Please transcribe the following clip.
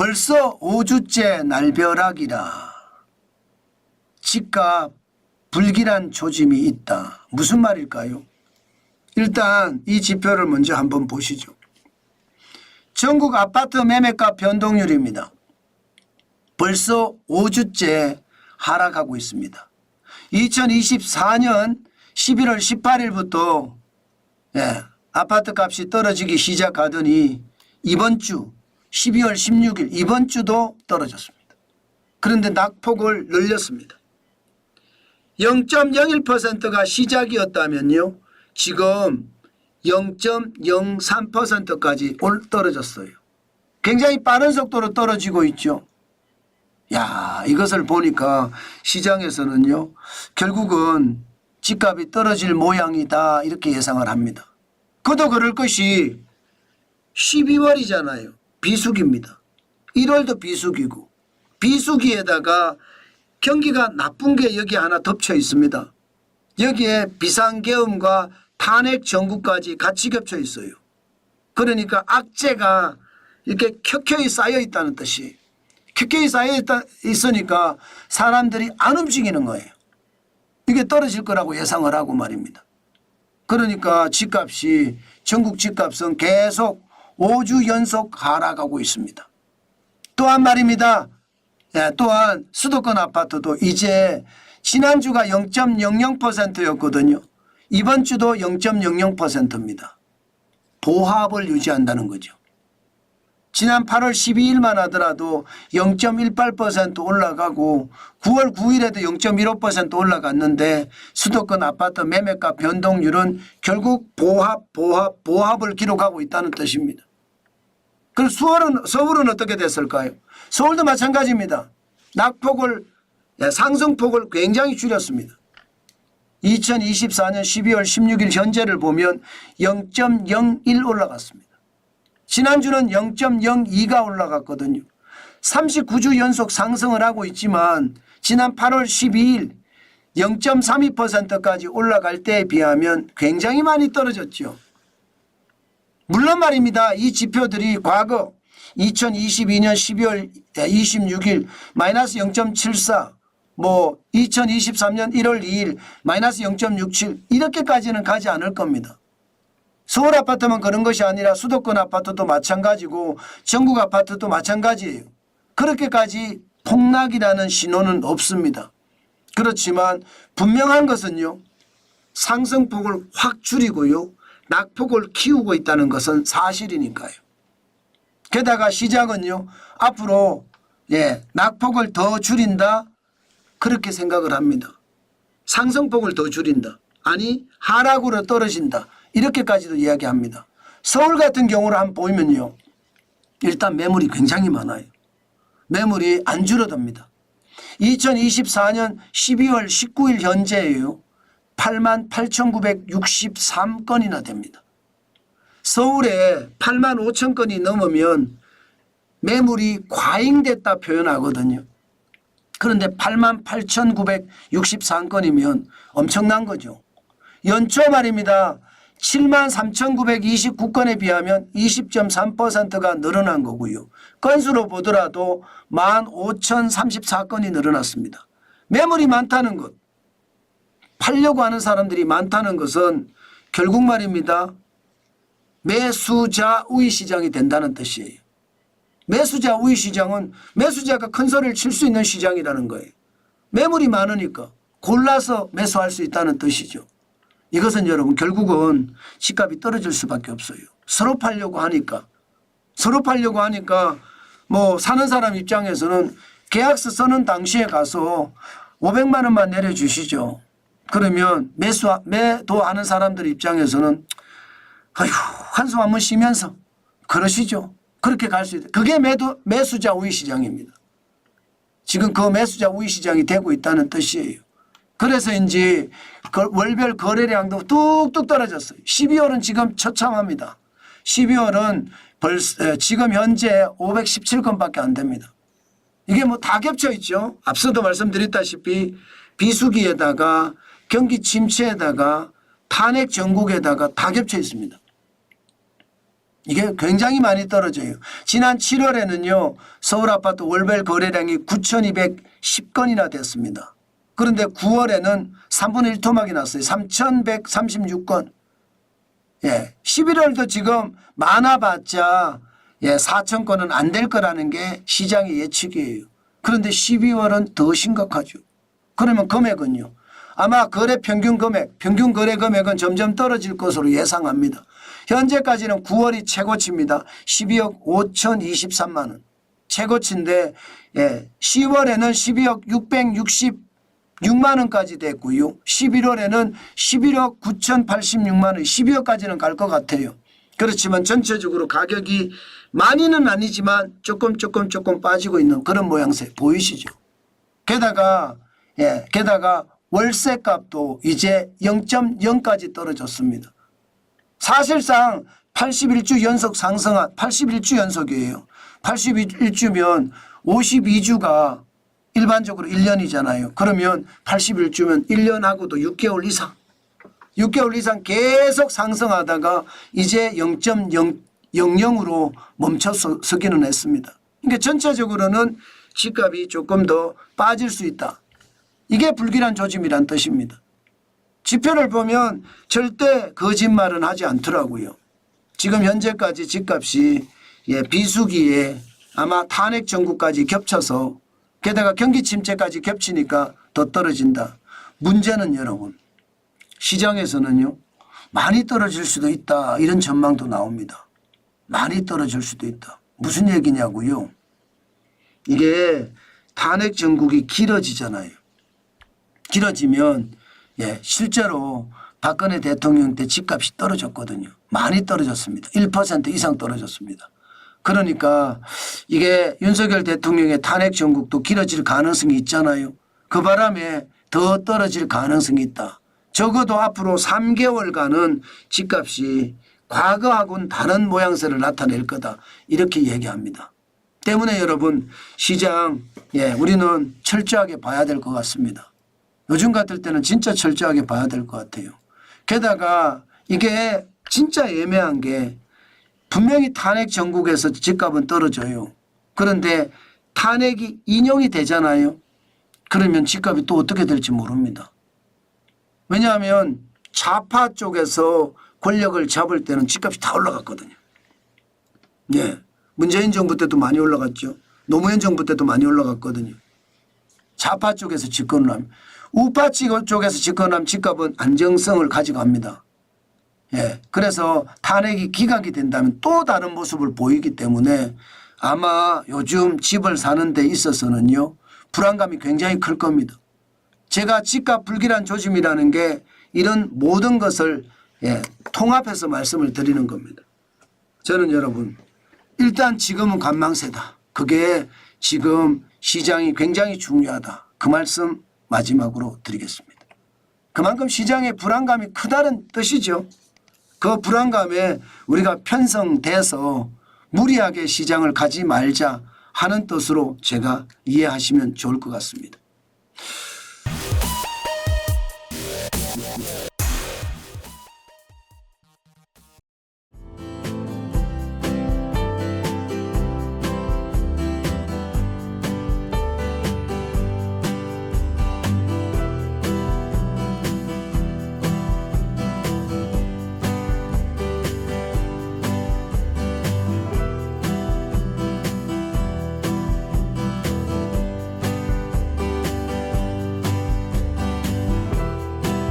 벌써 5주째 날벼락이라. 집값 불길한 조짐이 있다. 무슨 말일까요? 일단 이 지표를 먼저 한번 보시죠. 전국 아파트 매매가 변동률입니다. 벌써 5주째 하락하고 있습니다. 2024년 11월 18일부터 아파트 값이 떨어지기 시작하더니 이번 주 12월 16일 이번 주도 떨어졌습니다. 그런데 낙폭을 늘렸습니다. 0.01%가 시작이었다면요. 지금 0.03%까지 떨어졌어요. 굉장히 빠른 속도로 떨어지고 있죠. 야, 이것을 보니까 시장에서는요. 결국은 집값이 떨어질 모양이다 이렇게 예상을 합니다. 그도 그럴 것이 12월이잖아요. 비수기입니다. 1월도 비수기고 비수기에다가 경기가 나쁜 게 여기 하나 덮쳐 있습니다. 여기에 비상계엄과 탄핵 정국까지 같이 겹쳐 있어요. 그러니까 악재가 이렇게 켜켜이 쌓여 있다는 뜻이. 켜켜이 쌓여 있으니까 사람들이 안 움직이는 거예요. 이게 떨어질 거라고 예상을 하고 말입니다. 그러니까 집값이 전국 집값은 계속 5주 연속 하락하고 있습니다. 또한 말입니다. 또한 수도권 아파트도 이제 지난주가 0.00%였거든요. 이번 주도 0.00%입니다. 보합을 유지한다는 거죠. 지난 8월 12일만 하더라도 0.18% 올라가고 9월 9일에도 0.15% 올라갔는데 수도권 아파트 매매가 변동률은 결국 보합을 기록하고 있다는 뜻입니다. 그럼 서울은 어떻게 됐을까요? 서울도 마찬가지입니다. 낙폭을 상승폭을 굉장히 줄였습니다. 2024년 12월 16일 현재를 보면 0.01 올라갔습니다. 지난주는 0.02가 올라갔거든요. 39주 연속 상승을 하고 있지만 지난 8월 12일 0.32%까지 올라갈 때에 비하면 굉장히 많이 떨어졌죠. 물론 말입니다. 이 지표들이 과거 2022년 12월 26일 마이너스 0.74 2023년 1월 2일 마이너스 0.67 이렇게까지는 가지 않을 겁니다. 서울 아파트만 그런 것이 아니라 수도권 아파트도 마찬가지고 전국 아파트도 마찬가지예요. 그렇게까지 폭락이라는 신호는 없습니다. 그렇지만 분명한 것은요. 상승폭을 확 줄이고요. 낙폭을 키우고 있다는 것은 사실이니까요. 게다가 시장은요. 앞으로 낙폭을 더 줄인다 그렇게 생각을 합니다. 상승폭을 더 줄인다. 아니 하락으로 떨어진다. 이렇게까지도 이야기합니다. 서울 같은 경우를 한번 보면요. 일단 매물이 굉장히 많아요. 매물이 안 줄어듭니다. 2024년 12월 19일 현재예요. 88,963건이나 됩니다. 서울에 85,000건이 넘으면 매물이 과잉됐다 표현하거든요. 그런데 88,963건이면 엄청난 거죠. 연초 말입니다. 73,929건에 비하면 20.3%가 늘어난 거고요. 건수로 보더라도 15,034건이 늘어났습니다. 매물이 많다는 것, 팔려고 하는 사람들이 많다는 것은 결국 말입니다. 매수자 우위 시장이 된다는 뜻이에요. 매수자 우위 시장은 매수자가 큰 소리를 칠 수 있는 시장이라는 거예요. 매물이 많으니까 골라서 매수할 수 있다는 뜻이죠. 이것은 여러분 결국은 집값이 떨어질 수밖에 없어요. 서로 팔려고 하니까 사는 사람 입장에서는 계약서 쓰는 당시에 가서 500만 원만 내려주시죠. 그러면 매도하는 사람들 입장에서는 아휴 한숨 한번 쉬면서 그러시죠. 그렇게 갈 수 있다. 그게 매수자 우위 시장입니다. 지금 그 매수자 우위 시장이 되고 있다는 뜻이에요. 그래서인지 월별 거래량도 뚝뚝 떨어졌어요. 12월은 지금 처참합니다. 12월은 지금 현재 517건밖에 안 됩니다. 이게 다 겹쳐 있죠. 앞서도 말씀드렸다시피 비수기에다가 경기 침체에다가 탄핵 정국에다가 다 겹쳐 있습니다. 이게 굉장히 많이 떨어져요. 지난 7월에는요. 서울 아파트 월별 거래량이 9,210건이나 됐습니다. 그런데 9월에는 3분의 1 토막이 났어요. 3,136건. 예, 11월도 지금 많아봤자 4,000건은 안 될 거라는 게 시장의 예측이에요. 그런데 12월은 더 심각하죠. 그러면 금액은요. 아마 거래 평균 금액, 평균 거래 금액은 점점 떨어질 것으로 예상합니다. 현재까지는 9월이 최고치입니다. 12억 5,023만 원. 최고치인데 10월에는 12억 666만 원까지 됐고요. 11월에는 11억 9,086만 원, 12억까지는 갈 것 같아요. 그렇지만 전체적으로 가격이 많이는 아니지만 조금 빠지고 있는 그런 모양새 보이시죠? 게다가 월세값도 이제 0.0까지 떨어졌습니다. 사실상 81주 연속 상승한 81주 연속이에요. 81주면 52주가 일반적으로 1년이잖아요. 그러면 81주면 1년하고도 6개월 이상 계속 상승하다가 이제 0.00으로 멈춰서기는 했습니다. 그러니까 전체적으로는 집값이 조금 더 빠질 수 있다. 이게 불길한 조짐이란 뜻입니다. 지표를 보면 절대 거짓말은 하지 않더라고요. 지금 현재까지 집값이 비수기에 아마 탄핵 정국까지 겹쳐서 게다가 경기 침체까지 겹치니까 더 떨어진다. 문제는 여러분 시장에서는요. 많이 떨어질 수도 있다. 이런 전망도 나옵니다. 많이 떨어질 수도 있다. 무슨 얘기냐고요. 이게 탄핵 정국이 길어지잖아요. 길어지면 실제로 박근혜 대통령 때 집값이 떨어졌거든요. 많이 떨어졌습니다. 1% 이상 떨어졌습니다. 그러니까 이게 윤석열 대통령의 탄핵 정국도 길어질 가능성이 있잖아요. 그 바람에 더 떨어질 가능성이 있다. 적어도 앞으로 3개월간은 집값이 과거하고는 다른 모양새를 나타낼 거다. 이렇게 얘기합니다. 때문에 여러분 시장 우리는 철저하게 봐야 될 것 같습니다. 요즘 같을 때는 진짜 철저하게 봐야 될 것 같아요. 게다가 이게 진짜 애매한 게 분명히 탄핵 정국에서 집값은 떨어져요. 그런데 탄핵이 인용이 되잖아요. 그러면 집값이 또 어떻게 될지 모릅니다. 왜냐하면 좌파 쪽에서 권력을 잡을 때는 집값이 다 올라갔거든요. 문재인 정부 때도 많이 올라갔죠. 노무현 정부 때도 많이 올라갔거든요. 좌파 쪽에서 집권을 하면. 우파 쪽에서 집권하면 집값은 안정성을 가져갑니다. 그래서 탄핵이 기각이 된다면 또 다른 모습을 보이기 때문에 아마 요즘 집을 사는 데 있어서는요. 불안감이 굉장히 클 겁니다. 제가 집값 불길한 조짐이라는 게 이런 모든 것을 통합해서 말씀을 드리는 겁니다. 저는 여러분 일단 지금은 관망세다. 그게 지금 시장이 굉장히 중요하다. 그 말씀 마지막으로 드리겠습니다. 그만큼 시장의 불안감이 크다는 뜻이죠. 그 불안감에 우리가 편성돼서 무리하게 시장을 가지 말자 하는 뜻으로 제가 이해하시면 좋을 것 같습니다.